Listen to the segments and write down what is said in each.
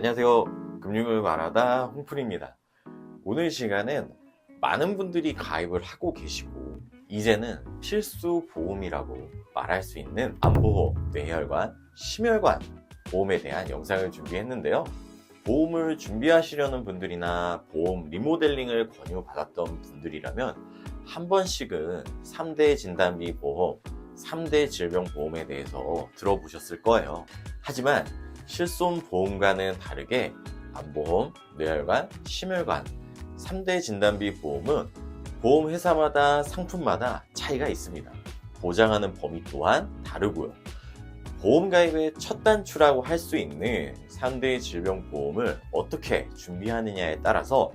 안녕하세요. 금융을 말하다 홍풀입니다. 오늘 시간은 많은 분들이 가입을 하고 계시고 이제는 필수 보험이라고 말할 수 있는 암보험, 뇌혈관, 심혈관 보험에 대한 영상을 준비했는데요. 보험을 준비하시려는 분들이나 보험 리모델링을 권유받았던 분들이라면 한 번씩은 3대 진단비 보험, 3대 질병보험에 대해서 들어보셨을 거예요. 하지만 실손 보험과는 다르게 암보험, 뇌혈관, 심혈관 3대 진단비 보험은 보험회사마다 상품마다 차이가 있습니다. 보장하는 범위 또한 다르고요. 보험 가입의 첫 단추라고 할 수 있는 3대 질병보험을 어떻게 준비하느냐에 따라서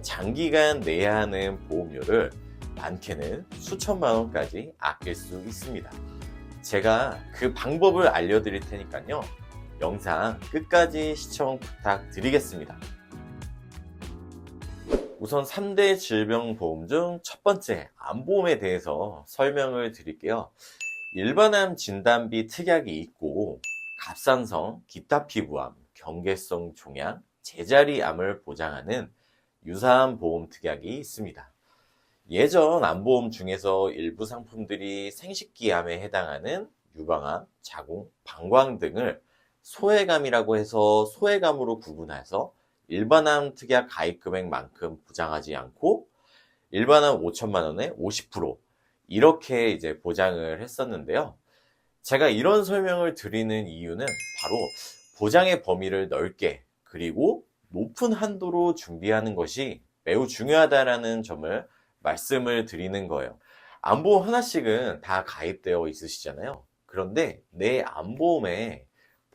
장기간 내야 하는 보험료를 많게는 수천만 원까지 아낄 수 있습니다. 제가 그 방법을 알려드릴 테니까요. 영상 끝까지 시청 부탁드리겠습니다. 우선 3대 질병보험 중 첫 번째 암보험에 대해서 설명을 드릴게요. 일반암 진단비 특약이 있고 갑상선, 기타 피부암, 경계성 종양, 제자리암을 보장하는 유사암 보험 특약이 있습니다. 예전 암보험 중에서 일부 상품들이 생식기암에 해당하는 유방암, 자궁, 방광 등을 소외감이라고 해서 소외감으로 구분해서 일반암 특약 가입 금액만큼 보장하지 않고 일반암 5천만 원에 50% 이렇게 이제 보장을 했었는데요. 제가 이런 설명을 드리는 이유는 바로 보장의 범위를 넓게 그리고 높은 한도로 준비하는 것이 매우 중요하다는 점을 말씀을 드리는 거예요. 암보험 하나씩은 다 가입되어 있으시잖아요. 그런데 내 암보험에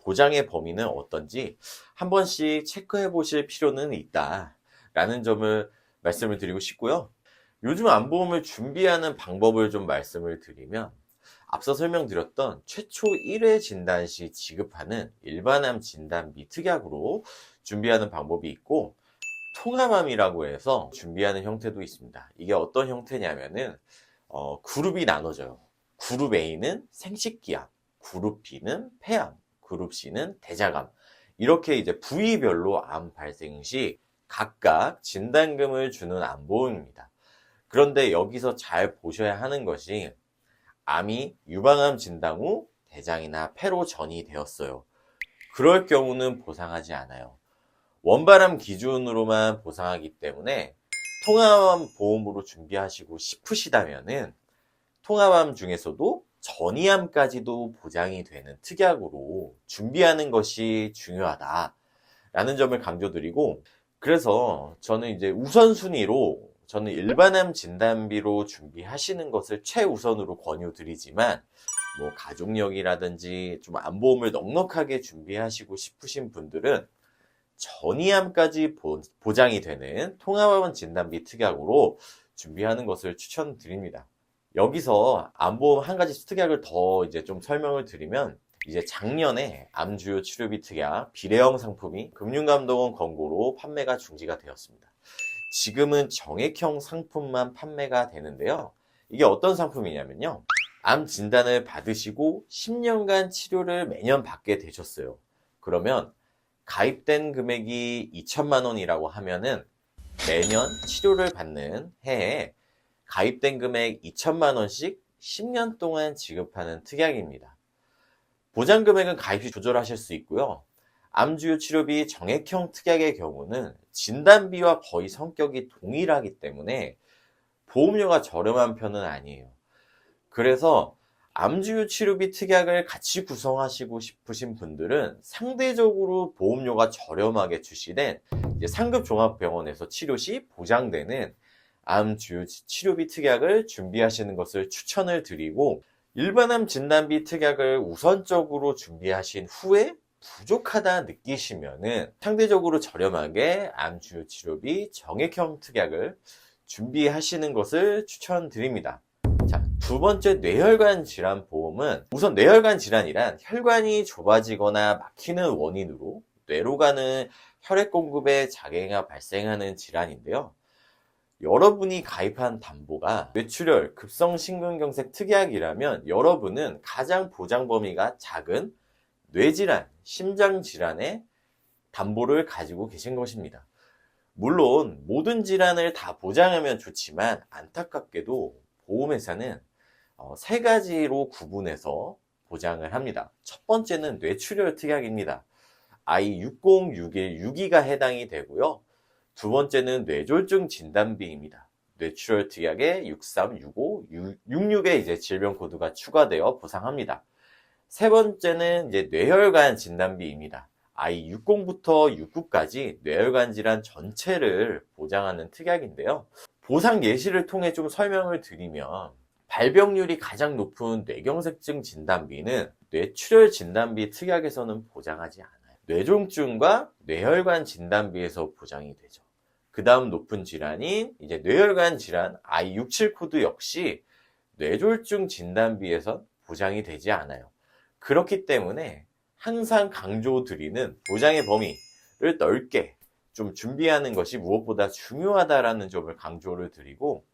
보장의 범위는 어떤지 한 번씩 체크해 보실 필요는 있다라는 점을 말씀을 드리고 싶고요. 요즘 암보험을 준비하는 방법을 좀 말씀을 드리면 앞서 설명드렸던 최초 1회 진단 시 지급하는 일반암 진단비 특약으로 준비하는 방법이 있고 통합암이라고 해서 준비하는 형태도 있습니다. 이게 어떤 형태냐면은 그룹이 나눠져요. 그룹 A는 생식기암, 그룹 B는 폐암, 그룹 C는 대장암. 이렇게 이제 부위별로 암 발생 시 각각 진단금을 주는 암보험입니다. 그런데 여기서 잘 보셔야 하는 것이 암이 유방암 진단 후 대장이나 폐로 전이 되었어요. 그럴 경우는 보상하지 않아요. 원발암 기준으로만 보상하기 때문에 통합암 보험으로 준비하시고 싶으시다면은 통합암 중에서도 전이암까지도 보장이 되는 특약으로 준비하는 것이 중요하다라는 점을 강조드리고, 그래서 저는 이제 우선순위로 저는 일반암 진단비로 준비하시는 것을 최우선으로 권유드리지만 뭐 가족력이라든지 좀 암보험을 넉넉하게 준비하시고 싶으신 분들은 전이암까지 보장이 되는 통합암 진단비 특약으로 준비하는 것을 추천드립니다. 여기서 암보험 한 가지 특약을 더 이제 좀 설명을 드리면, 이제 작년에 암주요 치료비 특약 비례형 상품이 금융감독원 권고로 판매가 중지가 되었습니다. 지금은 정액형 상품만 판매가 되는데요. 이게 어떤 상품이냐면요. 암 진단을 받으시고 10년간 치료를 매년 받게 되셨어요. 그러면 가입된 금액이 2천만 원이라고 하면은 매년 치료를 받는 해에 가입된 금액 2천만 원씩 10년 동안 지급하는 특약입니다. 보장 금액은 가입 시 조절하실 수 있고요. 암주요 치료비 정액형 특약의 경우는 진단비와 거의 성격이 동일하기 때문에 보험료가 저렴한 편은 아니에요. 그래서 암주요 치료비 특약을 같이 구성하시고 싶으신 분들은 상대적으로 보험료가 저렴하게 출시된 상급 종합병원에서 치료 시 보장되는 암주요 치료비 특약을 준비하시는 것을 추천을 드리고, 일반암 진단비 특약을 우선적으로 준비하신 후에 부족하다 느끼시면은 상대적으로 저렴하게 암주요 치료비 정액형 특약을 준비하시는 것을 추천드립니다. 자, 두 번째 뇌혈관 질환 보험은, 우선 뇌혈관 질환이란 혈관이 좁아지거나 막히는 원인으로 뇌로 가는 혈액 공급에 장애가 발생하는 질환인데요. 여러분이 가입한 담보가 뇌출혈, 급성심근경색 특약이라면 여러분은 가장 보장 범위가 작은 뇌질환, 심장질환에 담보를 가지고 계신 것입니다. 물론 모든 질환을 다 보장하면 좋지만 안타깝게도 보험회사는 세 가지로 구분해서 보장을 합니다. 첫 번째는 뇌출혈 특약입니다. I60, 61, 62가 해당이 되고요. 두 번째는 뇌졸중 진단비입니다. 뇌출혈 특약에 63, 65, 66의 이제 질병 코드가 추가되어 보상합니다. 세 번째는 이제 뇌혈관 진단비입니다. I60부터 69까지 뇌혈관 질환 전체를 보장하는 특약인데요. 보상 예시를 통해 좀 설명을 드리면 발병률이 가장 높은 뇌경색증 진단비는 뇌출혈 진단비 특약에서는 보장하지 않아요. 뇌졸중과 뇌혈관 진단비에서 보장이 되죠. 그 다음 높은 질환인 이제 뇌혈관 질환 I67 코드 역시 뇌졸중 진단비에선 보장이 되지 않아요. 그렇기 때문에 항상 강조드리는 보장의 범위를 넓게 좀 준비하는 것이 무엇보다 중요하다라는 점을 강조를 드리고,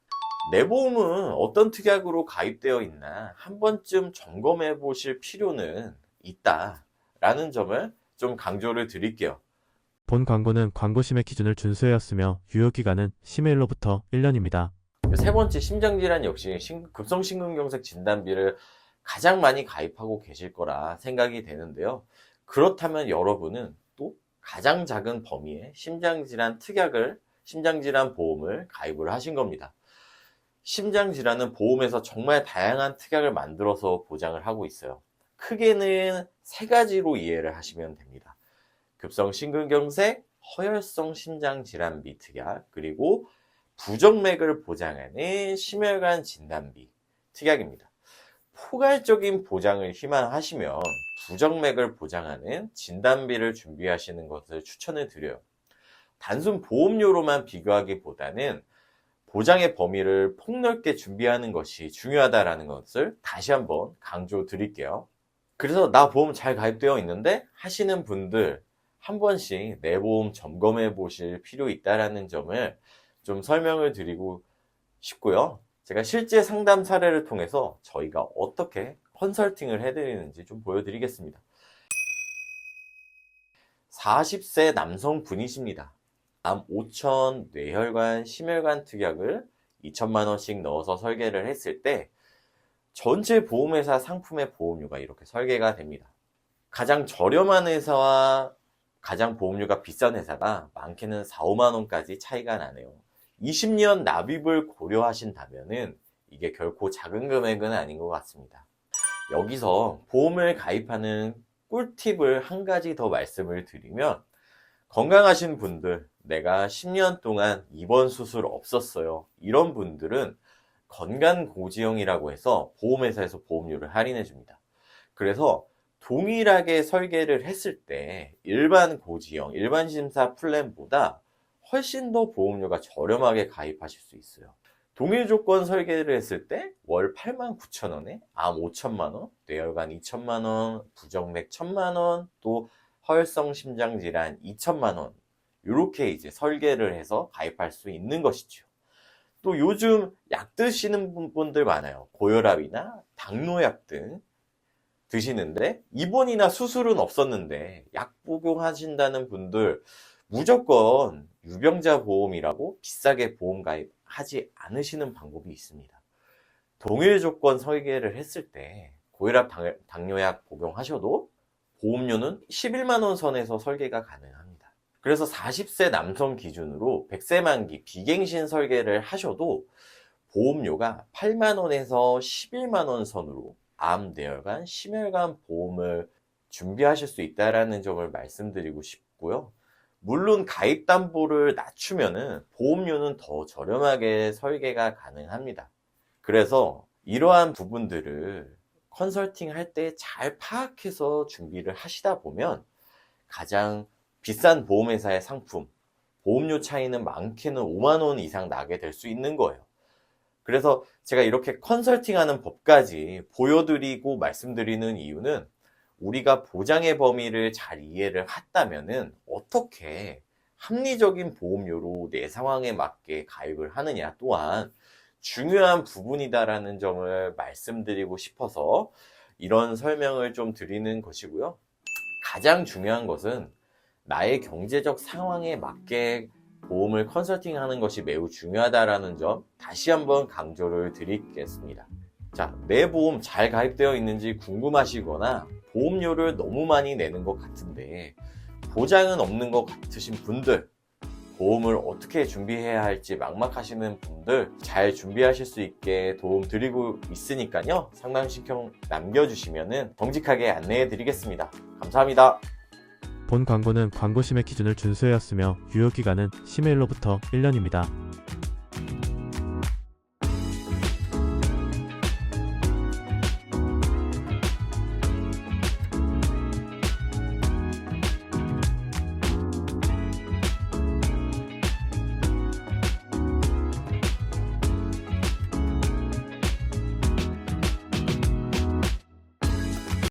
내 보험은 어떤 특약으로 가입되어 있나 한 번쯤 점검해 보실 필요는 있다라는 점을 좀 강조를 드릴게요. 본 광고는 광고심의 기준을 준수하였으며 유효기간은 심해일로부터 1년입니다. 세 번째, 심장질환 역시 급성심근경색 진단비를 가장 많이 가입하고 계실 거라 생각이 되는데요. 그렇다면 여러분은 또 가장 작은 범위의 심장질환 특약을, 심장질환 보험을 가입을 하신 겁니다. 심장질환은 보험에서 정말 다양한 특약을 만들어서 보장을 하고 있어요. 크게는 세 가지로 이해를 하시면 됩니다. 급성심근경색, 허혈성 심장질환비 특약, 그리고 부정맥을 보장하는 심혈관 진단비 특약입니다. 포괄적인 보장을 희망하시면 부정맥을 보장하는 진단비를 준비하시는 것을 추천을 드려요. 단순 보험료로만 비교하기보다는 보장의 범위를 폭넓게 준비하는 것이 중요하다는 것을 다시 한번 강조 드릴게요. 그래서 나 보험 잘 가입되어 있는데 하시는 분들 한 번씩 내 보험 점검해 보실 필요 있다는 점을 좀 설명을 드리고 싶고요. 제가 실제 상담 사례를 통해서 저희가 어떻게 컨설팅을 해드리는지 좀 보여드리겠습니다. 40세 남성분이십니다. 암 5천, 뇌혈관, 심혈관 특약을 2천만 원씩 넣어서 설계를 했을 때 전체 보험회사 상품의 보험료가 이렇게 설계가 됩니다. 가장 저렴한 회사와 가장 보험료가 비싼 회사가 많게는 4, 5만 원까지 차이가 나네요. 20년 납입을 고려하신다면은 이게 결코 작은 금액은 아닌 것 같습니다. 여기서 보험을 가입하는 꿀팁을 한 가지 더 말씀을 드리면, 건강하신 분들, 내가 10년 동안 입원 수술 없었어요, 이런 분들은 건강고지형이라고 해서 보험회사에서 보험료를 할인해 줍니다. 그래서 동일하게 설계를 했을 때 일반 고지형, 일반 심사 플랜보다 훨씬 더 보험료가 저렴하게 가입하실 수 있어요. 동일 조건 설계를 했을 때 월 89,000원에 암 5천만 원, 뇌혈관 2천만 원, 부정맥 1천만 원, 또 허혈성 심장질환 2천만 원, 이렇게 이제 설계를 해서 가입할 수 있는 것이죠. 또 요즘 약 드시는 분들 많아요. 고혈압이나 당뇨약 등 드시는데 입원이나 수술은 없었는데 약 복용하신다는 분들, 무조건 유병자 보험이라고 비싸게 보험 가입하지 않으시는 방법이 있습니다. 동일 조건 설계를 했을 때 고혈압, 당뇨약 복용하셔도 보험료는 11만 원 선에서 설계가 가능합니다. 그래서 40세 남성 기준으로 100세 만기 비갱신 설계를 하셔도 보험료가 8만 원에서 11만 원 선으로 암, 뇌혈관, 심혈관 보험을 준비하실 수 있다는 점을 말씀드리고 싶고요. 물론 가입담보를 낮추면은 보험료는 더 저렴하게 설계가 가능합니다. 그래서 이러한 부분들을 컨설팅 할 때 잘 파악해서 준비를 하시다 보면 가장 비싼 보험회사의 상품, 보험료 차이는 많게는 5만 원 이상 나게 될 수 있는 거예요. 그래서 제가 이렇게 컨설팅하는 법까지 보여드리고 말씀드리는 이유는, 우리가 보장의 범위를 잘 이해를 했다면은 어떻게 합리적인 보험료로 내 상황에 맞게 가입을 하느냐 또한 중요한 부분이다라는 점을 말씀드리고 싶어서 이런 설명을 좀 드리는 것이고요. 가장 중요한 것은 나의 경제적 상황에 맞게 보험을 컨설팅하는 것이 매우 중요하다는 점 다시 한번 강조를 드리겠습니다. 자, 내 보험 잘 가입되어 있는지 궁금하시거나 보험료를 너무 많이 내는 것 같은데 보장은 없는 것 같으신 분들, 보험을 어떻게 준비해야 할지 막막하시는 분들 잘 준비하실 수 있게 도움 드리고 있으니까요. 상담 신청 남겨주시면 정직하게 안내해 드리겠습니다. 감사합니다. 본 광고는 광고심의 기준을 준수하였으며 유효기간은 심해일로부터 1년입니다.